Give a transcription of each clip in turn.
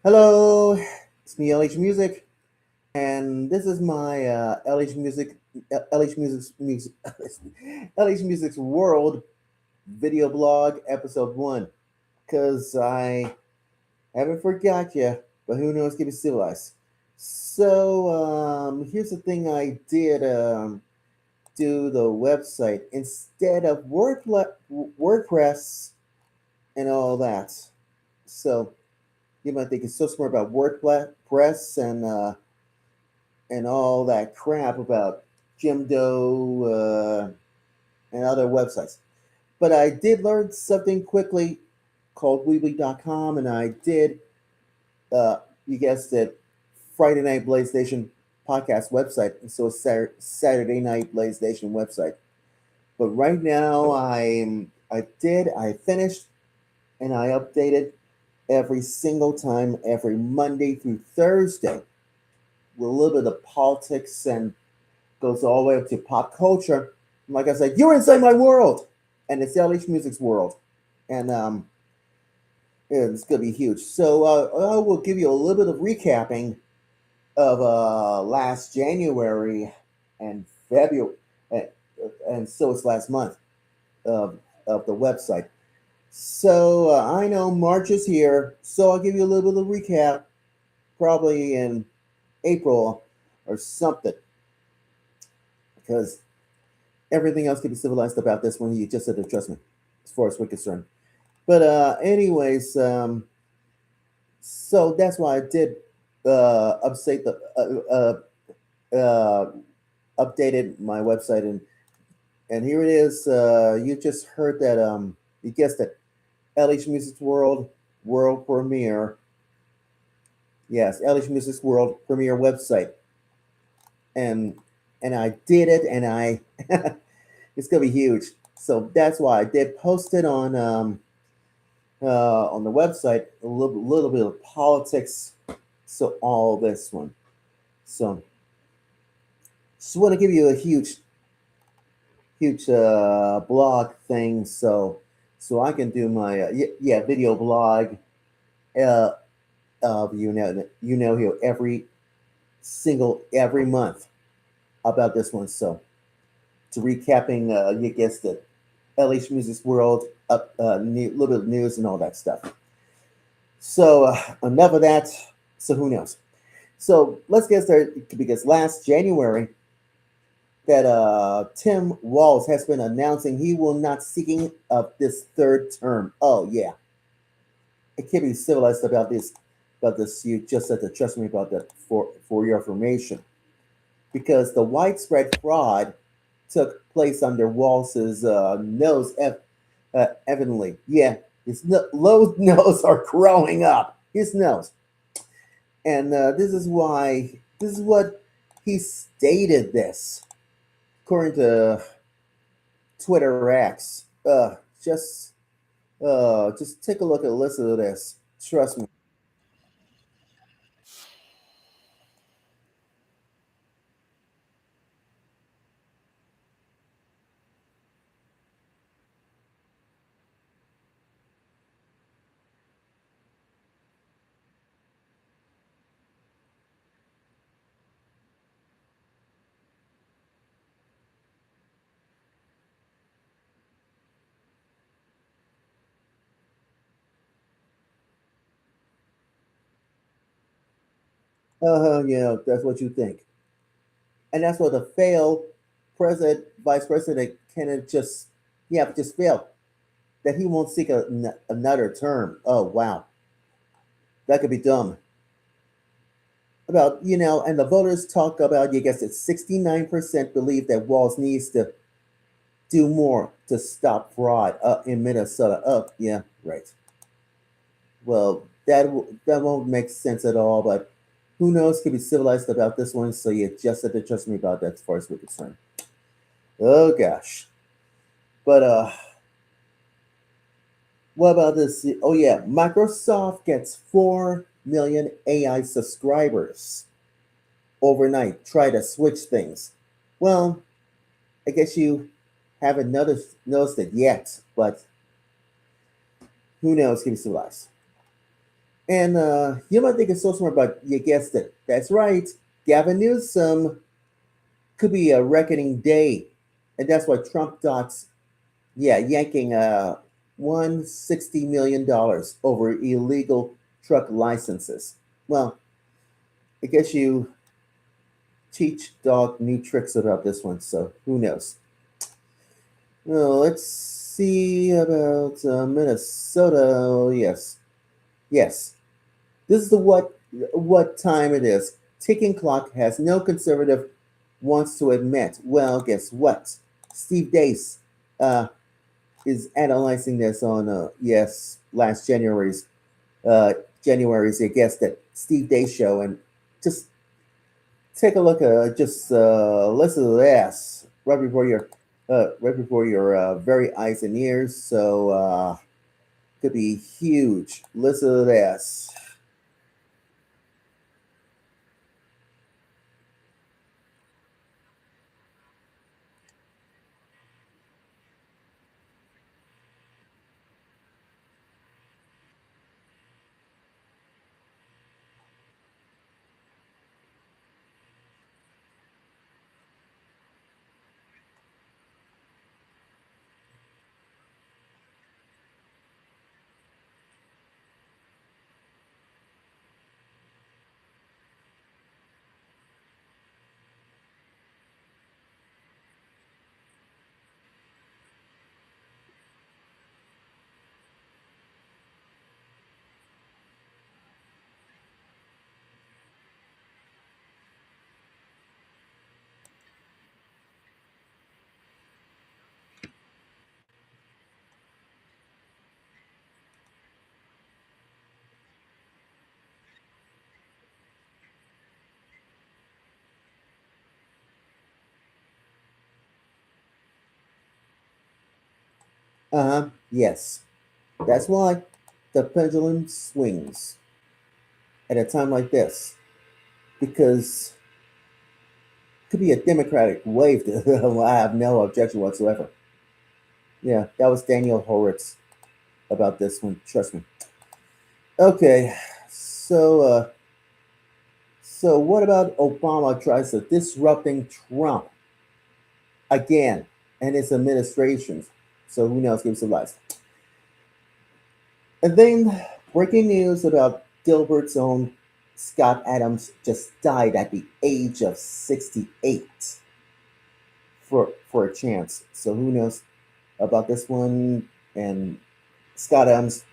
Hello, it's me, LHMusic, and this is my LH Music's LH Music's World video blog, episode one. Cause I haven't forgot you, but who knows? Keep it civilized. So here's the thing: I did do the website instead of WordPress and all that. So you might think it's so smart about WordPress and all that crap about Jim Doe and other websites. But I did learn something quickly called Weebly.com, and I did, you guessed it, Friday Night Blaze Station podcast website. And so it's Saturday Night Blaze Station website. But right now, I finished, and I updated every single time, every Monday through Thursday, with a little bit of politics and goes all the way up to pop culture. Like I said, you're inside my world, and it's LHMusic's world, and yeah, it's gonna be huge. So I will give you a little bit of recapping of last January and February, and, and so it's last month of the website. So I know March is here, so I'll give you a little bit of recap, probably in April or something, because everything else can be civilized about this one. You just have to trust me, as far as we're concerned. But anyways, so that's why I did update updated my website, and here it is. You just heard that. You guessed it. LH Music's World Premiere. Yes, LH Music's World Premiere website, and I did it, and I it's gonna be huge. So that's why I did post it on the website, a little bit of politics. So all this one. So just want to give you a huge blog thing. So I can do my yeah video blog. Uh, here every month about this one. So to recapping, you guessed it, LH Music's World, little bit of news and all that stuff. So enough of that. So who knows? So let's get started because last January that Tim Walz has been announcing he will not seeking of this third term. Oh yeah, I can't be civilized about this. About this, you just have to trust me about that for your information, because the widespread fraud took place under Walz's nose. Evidently, yeah, his low nose are growing up. His nose, and this is what he stated. This according to Twitter X. Just take a look at a list of this. Trust me. Yeah, that's what you think, and that's what the failed president, vice president Kenneth just failed. That he won't seek another term. Oh wow, that could be dumb. About and the voters talk about. You guess it's 69% believe that Walz needs to do more to stop fraud in Minnesota. Oh yeah, right. Well, that won't make sense at all. But who knows? Could be civilized about this one. So you just have to trust me about that as far as we're concerned. Oh gosh. But what about this? Oh yeah, Microsoft gets 4 million AI subscribers overnight. Try to switch things. Well, I guess you haven't noticed it yet, but who knows? Can be civilized. And you might think it's so smart, but you guessed it. That's right. Gavin Newsom could be a reckoning day. And that's why Trump dots, yeah, yanking $160 million over illegal truck licenses. Well, I guess you teach dog new tricks about this one, so who knows? Well, let's see about Minnesota. Oh, yes, yes. This is the what time it is. Ticking clock has no conservative wants to admit. Well, guess what? Steve Dace uh, is analyzing this on yes last uh, January's I guess that Steve Dace show, and just take a look at just listen to this right before your very eyes and ears. So could be huge. Listen to this. Yes. That's why the pendulum swings at a time like this, because it could be a democratic wave. I have no objection whatsoever. Yeah, that was Daniel Horitz about this one. Trust me. Okay, so so what about Obama tries to disrupting Trump again and his administrations? So who knows? Give us a life. And then breaking news about Gilbert's own Scott Adams just died at the age of 68 for a chance. So who knows about this one? And Scott Adams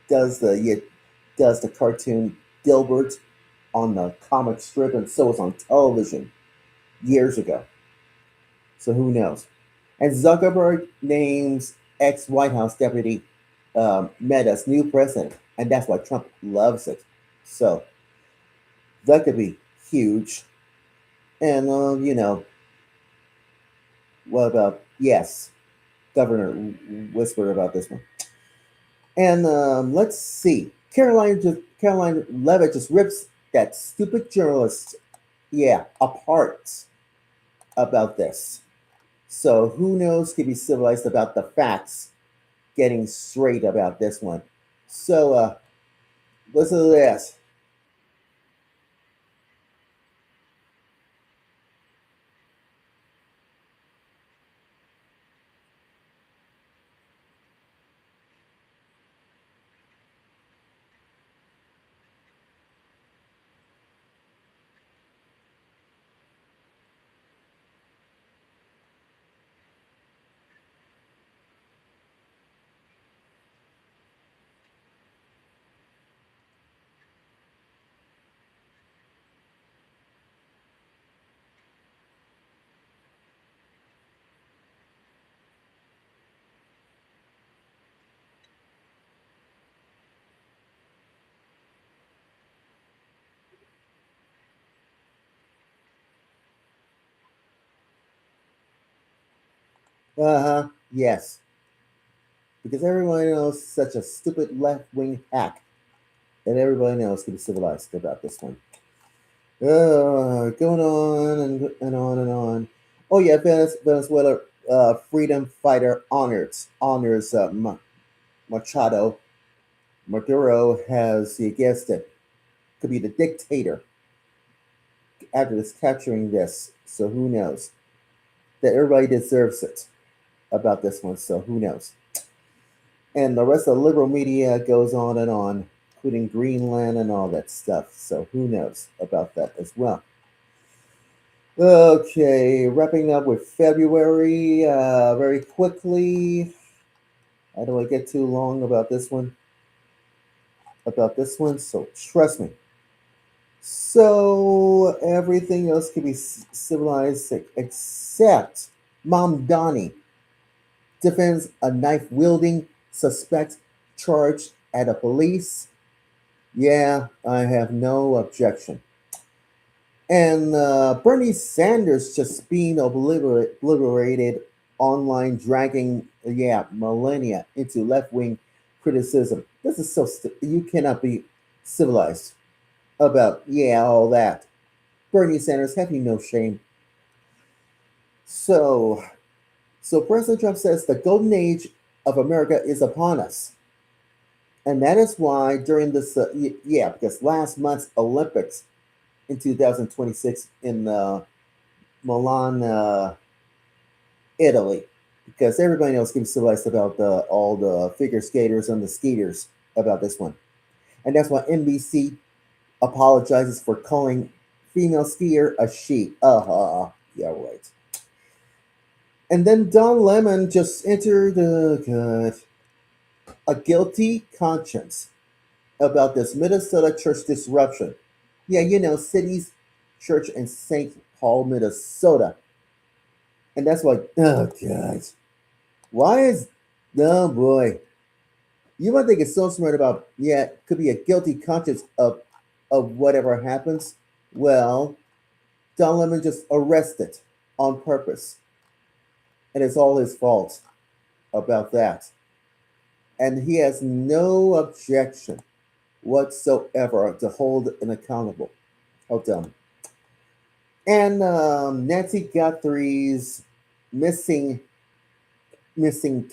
does the yeah, does the cartoon Dilbert on the comic strip, and so it's on television years ago. So who knows? And Zuckerberg names ex White House deputy Meta's new president, and that's why Trump loves it. So that could be huge. And what about yes, Governor whispered about this one. And let's see, Caroline Levitt just rips that stupid journalist, yeah, apart about this. So who knows? Could be civilized about the facts, getting straight about this one. So listen to this. Uh huh. Yes, because everybody knows such a stupid left wing hack that everybody knows can be civilized about this one. Going on and on and on. Oh yeah, Venezuela freedom fighter honors Machado Maduro has, you guessed it, could be the dictator after this capturing this. So who knows? That everybody deserves it about this one. So who knows? And the rest of the liberal media goes on, including Greenland and all that stuff. So who knows about that as well? Okay, wrapping up with February very quickly. I don't want to get too long about this one. So trust me. So everything else can be civilized except Mom Donnie defends a knife wielding suspect charged at a police. Yeah, I have no objection. And Bernie Sanders just being obliterated online, dragging, yeah, millennia into left wing criticism. This is so you cannot be civilized about, yeah, all that. Bernie Sanders, have you no shame? So, so President Trump says the golden age of America is upon us. And that is why during this, yeah, because last month's Olympics in 2026 in Milan, Italy, because everybody knows getting civilized about all the figure skaters and the skaters about this one. And that's why NBC apologizes for calling female skier a she. Yeah, right. And then Don Lemon just entered a guilty conscience about this Minnesota church disruption. Yeah, you know, City's Church in St. Paul, Minnesota. And that's why, oh, God. Why is, oh, boy. You might think it's so smart about, yeah, could be a guilty conscience of whatever happens. Well, Don Lemon just arrested on purpose. And it's all his fault about that. And he has no objection whatsoever to hold an accountable. How dumb. And Nancy Guthrie's missing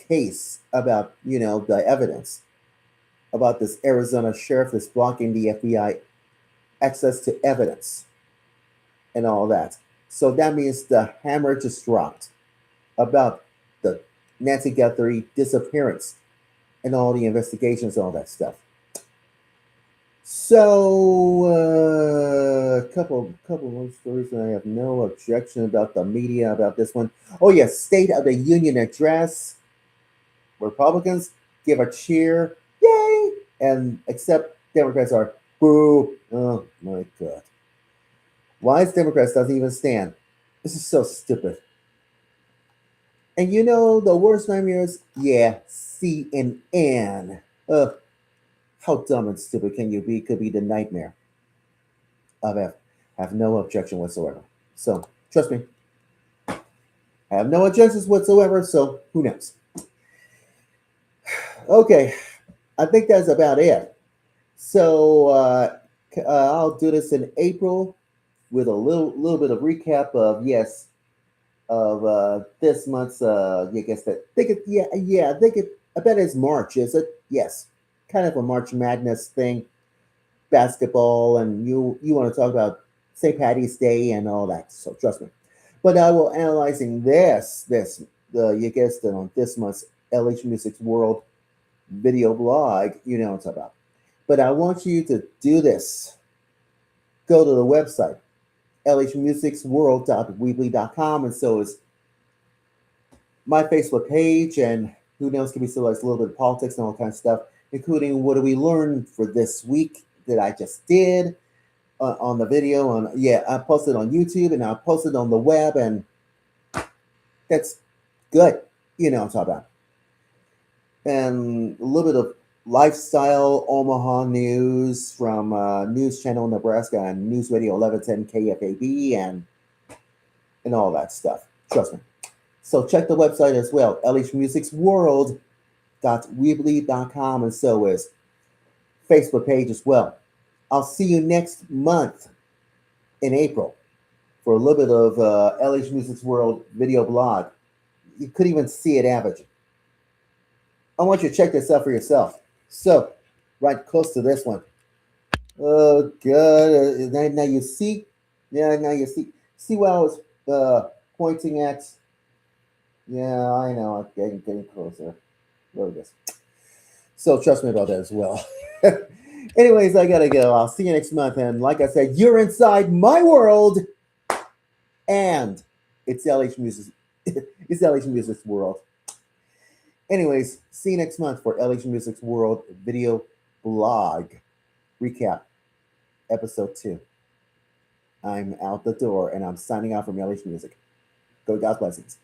case about, you know, the evidence about this Arizona sheriff that's blocking the FBI access to evidence and all that. So that means the hammer just dropped about the Nancy Guthrie disappearance and all the investigations, all that stuff. So, couple more stories, and I have no objection about the media about this one. Oh yes, State of the Union address. Republicans give a cheer, yay, and except Democrats are boo. Oh my God, why is Democrats doesn't even stand? This is so stupid. And you know the worst nightmare is, yeah, CNN. Ugh, how dumb and stupid can you be? Could be the nightmare of F. Have no objection whatsoever. So trust me, I have no objections whatsoever. So who knows? Okay, I think that's about it. So I'll do this in April with a little bit of recap of, yes, of this month's. I guess that think it. Yeah. I think it. I bet it's March. Is it? Yes, kind of a March Madness thing, basketball, and you want to talk about St. Patty's Day and all that. So trust me. But I will analyzing this you guessed it, on this month's LH Music's World video blog. You know what I'm talking about. But I want you to do this. Go to the website lhmusicsworld.weebly.com, and so is my Facebook page, and who knows, can be still like a little bit of politics and all kinds of stuff, including what do we learn for this week that I just did on the video. On, yeah, I posted on YouTube and I posted on the web, and that's good. You know what I'm talking about. And a little bit of lifestyle Omaha news from News Channel Nebraska and News Radio 1110 KFAB and all that stuff. Trust me. So check the website as well, lhmusicsworld.weebly.com, and so is Facebook page as well. I'll see you next month in April for a little bit of LH Music's World video blog. You could even see it averaging. I want you to check this out for yourself. So right close to this one. Oh god! Now you see, yeah. Now you see what I was pointing at. Yeah, I know. I'm getting closer. There it is. So trust me about that as well. Anyways, I gotta go. I'll see you next month. And like I said, you're inside my world, and it's LH Music. It's LH Music's world. Anyways, see you next month for LH Music's World video blog recap, episode 2. I'm out the door, and I'm signing off from LH Music. Go God's blessings.